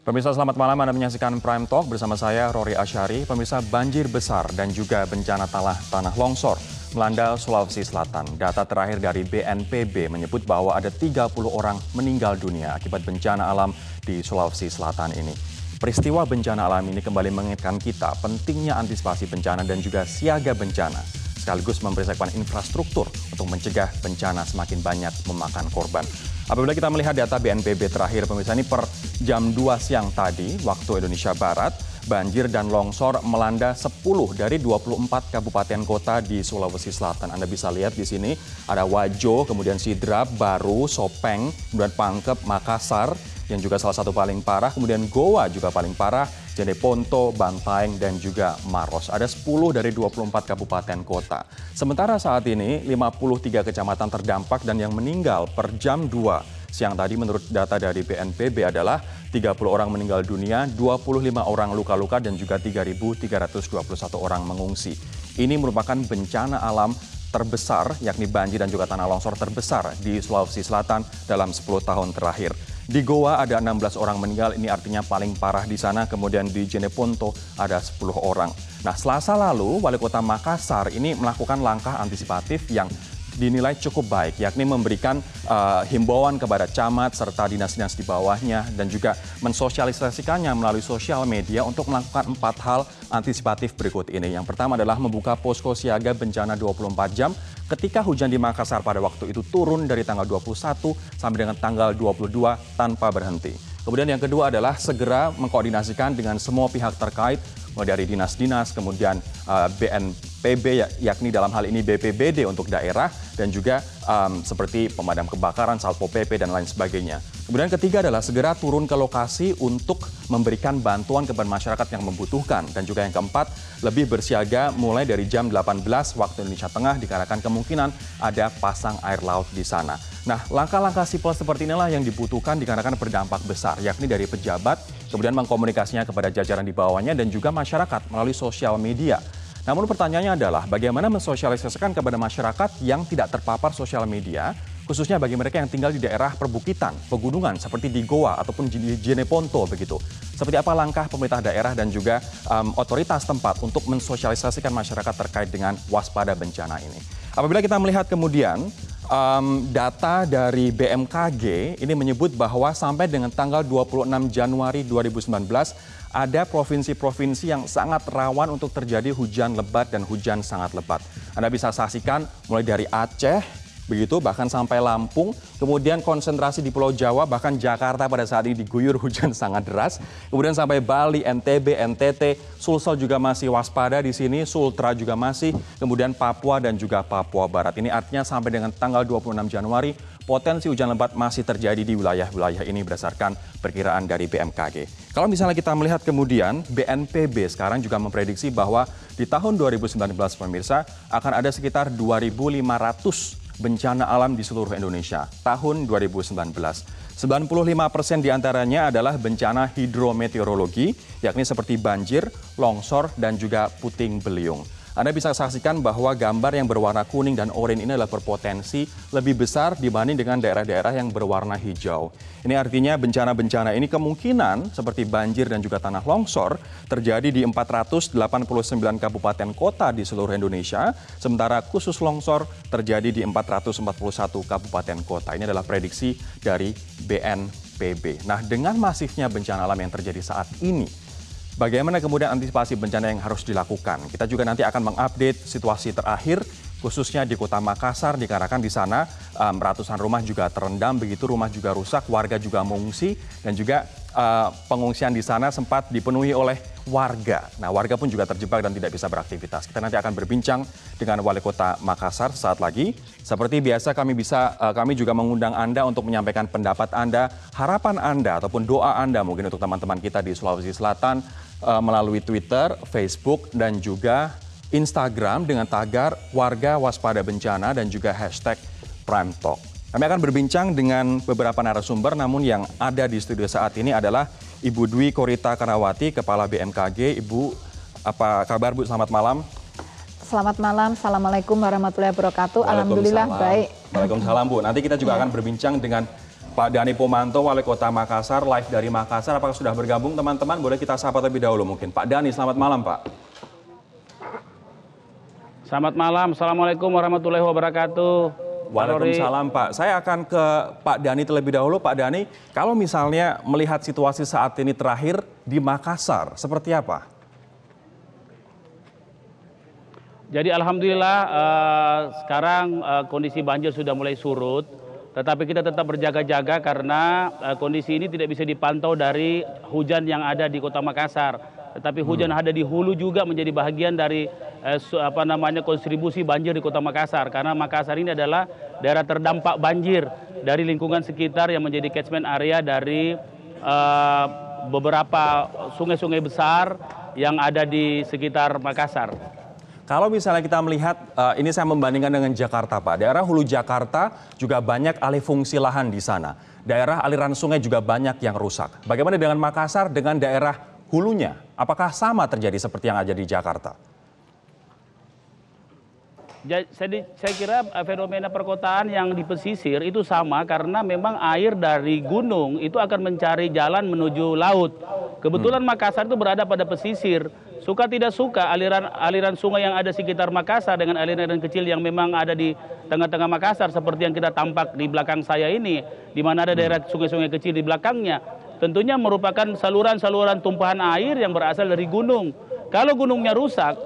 Pemirsa selamat malam, Anda menyaksikan Prime Talk bersama saya Rory Asyari. Pemirsa, banjir besar dan juga bencana tanah longsor melanda Sulawesi Selatan. Data terakhir dari BNPB menyebut bahwa ada 30 orang meninggal dunia akibat bencana alam di Sulawesi Selatan ini. Peristiwa bencana alam ini kembali mengingatkan kita pentingnya antisipasi bencana dan juga siaga bencana, sekaligus mempersiapkan infrastruktur untuk mencegah bencana semakin banyak memakan korban. Apabila kita melihat data BNPB terakhir, pemirsa, ini per jam 2 siang tadi, waktu Indonesia Barat, banjir dan longsor melanda 10 dari 24 kabupaten kota di Sulawesi Selatan. Anda bisa lihat di sini ada Wajo, kemudian Sidrap, Baru, Sopeng, kemudian Pangkep, Makassar, yang juga salah satu paling parah, kemudian Goa juga paling parah, Jeneponto, Bantaeng, dan juga Maros. Ada 10 dari 24 kabupaten kota. Sementara saat ini 53 kecamatan terdampak dan yang meninggal per jam 2 siang tadi menurut data dari BNPB adalah 30 orang meninggal dunia, 25 orang luka-luka dan juga 3.321 orang mengungsi. Ini merupakan bencana alam terbesar, yakni banjir dan juga tanah longsor terbesar di Sulawesi Selatan dalam 10 tahun terakhir. Di Goa ada 16 orang meninggal, ini artinya paling parah di sana. Kemudian di Jeneponto ada 10 orang. Nah, Selasa lalu, Wali Kota Makassar ini melakukan langkah antisipatif yang dinilai cukup baik, yakni memberikan himbauan kepada camat serta dinas-dinas di bawahnya dan juga mensosialisasikannya melalui sosial media untuk melakukan 4 hal antisipatif berikut ini. Yang pertama adalah membuka posko siaga bencana 24 jam ketika hujan di Makassar pada waktu itu turun dari tanggal 21 sampai dengan tanggal 22 tanpa berhenti. Kemudian yang kedua adalah segera mengkoordinasikan dengan semua pihak terkait, mulai dari dinas-dinas, kemudian BNPB, yakni dalam hal ini BPBD untuk daerah, dan juga seperti pemadam kebakaran, Satpol PP, dan lain sebagainya. Kemudian ketiga adalah segera turun ke lokasi untuk memberikan bantuan kepada masyarakat yang membutuhkan. Dan juga yang keempat, lebih bersiaga mulai dari jam 18 waktu Indonesia Tengah dikarenakan kemungkinan ada pasang air laut di sana. Nah, langkah-langkah simpel seperti inilah yang dibutuhkan dikarenakan berdampak besar, yakni dari pejabat, kemudian mengkomunikasinya kepada jajaran di bawahnya dan juga masyarakat melalui sosial media. Namun pertanyaannya adalah bagaimana mensosialisasikan kepada masyarakat yang tidak terpapar sosial media, khususnya bagi mereka yang tinggal di daerah perbukitan, pegunungan seperti di Goa ataupun di Jeneponto begitu. Seperti apa langkah pemerintah daerah dan juga otoritas tempat untuk mensosialisasikan masyarakat terkait dengan waspada bencana ini. Apabila kita melihat kemudian data dari BMKG ini menyebut bahwa sampai dengan tanggal 26 Januari 2019 ada provinsi-provinsi yang sangat rawan untuk terjadi hujan lebat dan hujan sangat lebat. Anda bisa saksikan mulai dari Aceh, begitu bahkan sampai Lampung, kemudian konsentrasi di Pulau Jawa, bahkan Jakarta pada saat ini diguyur hujan sangat deras, kemudian sampai Bali, NTB, NTT, Sulsel juga masih waspada di sini, Sultra juga masih, kemudian Papua dan juga Papua Barat. Ini artinya sampai dengan tanggal 26 Januari potensi hujan lebat masih terjadi di wilayah-wilayah ini berdasarkan perkiraan dari BMKG. Kalau misalnya kita melihat kemudian BNPB sekarang juga memprediksi bahwa di tahun 2019 pemirsa akan ada sekitar 2.500 bencana alam di seluruh Indonesia tahun 2019. 95% diantaranya adalah bencana hidrometeorologi, yakni seperti banjir, longsor, dan juga puting beliung. Anda bisa saksikan bahwa gambar yang berwarna kuning dan oranye ini adalah berpotensi lebih besar dibanding dengan daerah-daerah yang berwarna hijau. Ini artinya bencana-bencana ini kemungkinan seperti banjir dan juga tanah longsor terjadi di 489 kabupaten kota di seluruh Indonesia, sementara khusus longsor terjadi di 441 kabupaten kota. Ini adalah prediksi dari BNPB. Nah, dengan masifnya bencana alam yang terjadi saat ini, bagaimana kemudian antisipasi bencana yang harus dilakukan? Kita juga nanti akan mengupdate situasi terakhir, khususnya di Kota Makassar, dikarenakan di sana ratusan rumah juga terendam, begitu rumah juga rusak, warga juga mengungsi, dan juga pengungsian di sana sempat dipenuhi oleh warga. Nah, warga pun juga terjebak dan tidak bisa beraktivitas. Kita nanti akan berbincang dengan Wali Kota Makassar saat lagi. Seperti biasa kami juga mengundang Anda untuk menyampaikan pendapat Anda, harapan Anda ataupun doa Anda mungkin untuk teman-teman kita di Sulawesi Selatan melalui Twitter, Facebook, dan juga Instagram dengan tagar warga waspada bencana dan juga hashtag Prime Talk. Kami akan berbincang dengan beberapa narasumber, namun yang ada di studio saat ini adalah Ibu Dwi Korita Karawati, Kepala BMKG. Ibu, apa kabar Bu? Selamat malam. Selamat malam, Assalamualaikum warahmatullahi wabarakatuh. Alhamdulillah baik. Waalaikumsalam Bu. Nanti kita juga akan berbincang dengan Pak Dhani Pomanto, Wali Kota Makassar, live dari Makassar. Apakah sudah bergabung teman-teman? Boleh kita sapa terlebih dahulu mungkin. Pak Dhani, selamat malam Pak. Selamat malam, Assalamualaikum warahmatullahi wabarakatuh. Waalaikumsalam Pak. Saya akan ke Pak Dhani terlebih dahulu. Pak Dhani, kalau misalnya melihat situasi saat ini terakhir di Makassar, seperti apa? Jadi alhamdulillah sekarang kondisi banjir sudah mulai surut. Tetapi kita tetap berjaga-jaga karena kondisi ini tidak bisa dipantau dari hujan yang ada di Kota Makassar. Tetapi hujan yang ada di hulu juga menjadi bagian dari kontribusi banjir di Kota Makassar. Karena Makassar ini adalah daerah terdampak banjir dari lingkungan sekitar yang menjadi catchment area dari beberapa sungai-sungai besar yang ada di sekitar Makassar. Kalau misalnya kita melihat, ini saya membandingkan dengan Jakarta Pak. Daerah hulu Jakarta juga banyak alih fungsi lahan di sana. Daerah aliran sungai juga banyak yang rusak. Bagaimana dengan Makassar dengan daerah hulunya? Apakah sama terjadi seperti yang ada di Jakarta? Saya kira fenomena perkotaan yang di pesisir itu sama karena memang air dari gunung itu akan mencari jalan menuju laut. Kebetulan Makassar itu berada pada pesisir. Suka tidak suka aliran sungai yang ada sekitar Makassar dengan aliran kecil yang memang ada di tengah-tengah Makassar seperti yang kita tampak di belakang saya ini, di mana ada daerah sungai-sungai kecil di belakangnya. Tentunya merupakan saluran-saluran tumpahan air yang berasal dari gunung. Kalau gunungnya rusak,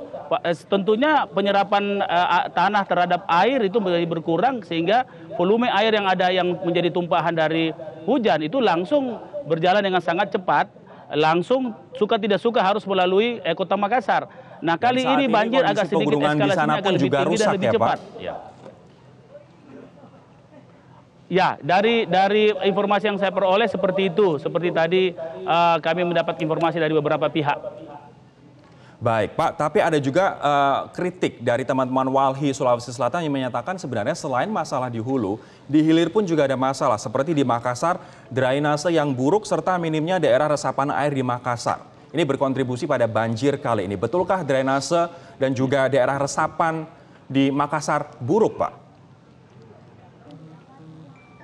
tentunya penyerapan tanah terhadap air itu menjadi berkurang sehingga volume air yang ada yang menjadi tumpahan dari hujan itu langsung berjalan dengan sangat cepat, langsung suka tidak suka harus melalui Kota Makassar. Nah kali ini banjir agak sedikit eskalasinya agak lebih tinggi dan lebih cepat. Ya, dari informasi yang saya peroleh seperti itu. Seperti tadi kami mendapat informasi dari beberapa pihak. Baik Pak, tapi ada juga kritik dari teman-teman Walhi Sulawesi Selatan yang menyatakan sebenarnya selain masalah di hulu, di hilir pun juga ada masalah seperti di Makassar, drainase yang buruk serta minimnya daerah resapan air di Makassar. Ini berkontribusi pada banjir kali ini. Betulkah drainase dan juga daerah resapan di Makassar buruk Pak?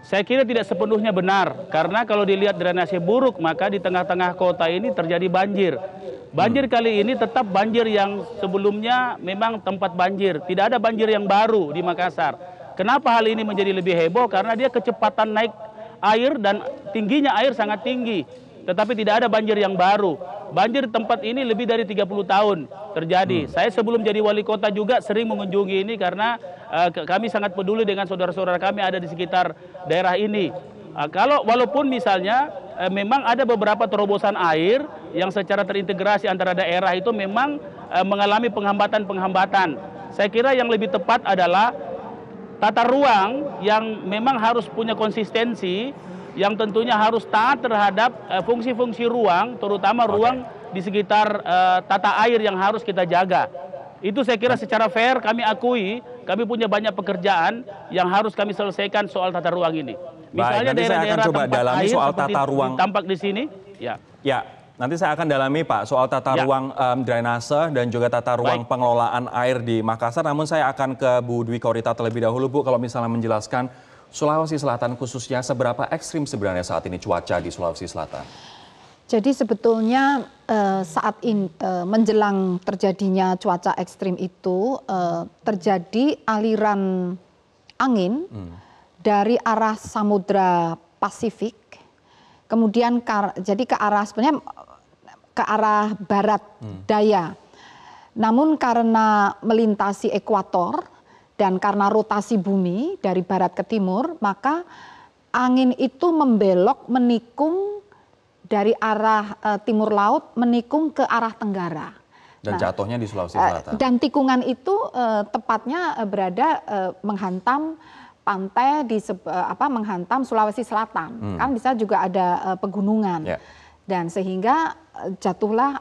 Saya kira tidak sepenuhnya benar, karena kalau dilihat drainase buruk, maka di tengah-tengah kota ini terjadi banjir. Banjir kali ini tetap banjir yang sebelumnya memang tempat banjir. Tidak ada banjir yang baru di Makassar. Kenapa hal ini menjadi lebih heboh? Karena dia kecepatan naik air dan tingginya air sangat tinggi. Tetapi tidak ada banjir yang baru. Banjir di tempat ini lebih dari 30 tahun terjadi. Saya sebelum jadi wali kota juga sering mengunjungi ini karena kami sangat peduli dengan saudara-saudara kami ada di sekitar daerah ini. Walaupun misalnya memang ada beberapa terobosan air yang secara terintegrasi antara daerah itu memang mengalami penghambatan-penghambatan. Saya kira yang lebih tepat adalah tata ruang yang memang harus punya konsistensi, yang tentunya harus taat terhadap fungsi-fungsi ruang, terutama ruang di sekitar tata air yang harus kita jaga. Itu saya kira secara fair kami akui, kami punya banyak pekerjaan yang harus kami selesaikan soal tata ruang ini. Misalnya daerah-daerah tempat air soal tata ruang tampak di sini. Ya, nanti saya akan dalami Pak soal tata ruang drainase dan juga tata ruang pengelolaan air di Makassar. Namun saya akan ke Bu Dwi Korita terlebih dahulu Bu, kalau misalnya menjelaskan Sulawesi Selatan khususnya seberapa ekstrim sebenarnya saat ini cuaca di Sulawesi Selatan? Jadi sebetulnya saat ini menjelang terjadinya cuaca ekstrim itu terjadi aliran angin dari arah Samudra Pasifik, kemudian jadi ke arah sebenarnya ke arah barat daya. Namun karena melintasi ekuator dan karena rotasi bumi dari barat ke timur, maka angin itu membelok menikung dari arah timur laut menikung ke arah tenggara. Dan jatuhnya di Sulawesi Selatan. Dan tikungan itu tepatnya berada menghantam pantai menghantam Sulawesi Selatan. Kan bisa juga ada pegunungan. Dan sehingga jatuhlah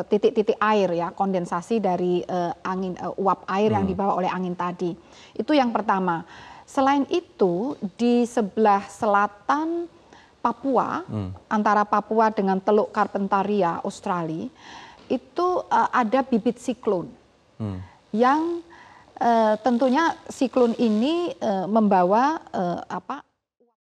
titik-titik air ya, kondensasi dari angin uap air yang dibawa oleh angin tadi. Itu yang pertama. Selain itu di sebelah selatan Papua, antara Papua dengan Teluk Carpentaria, Australia, itu ada bibit siklon yang tentunya siklon ini membawa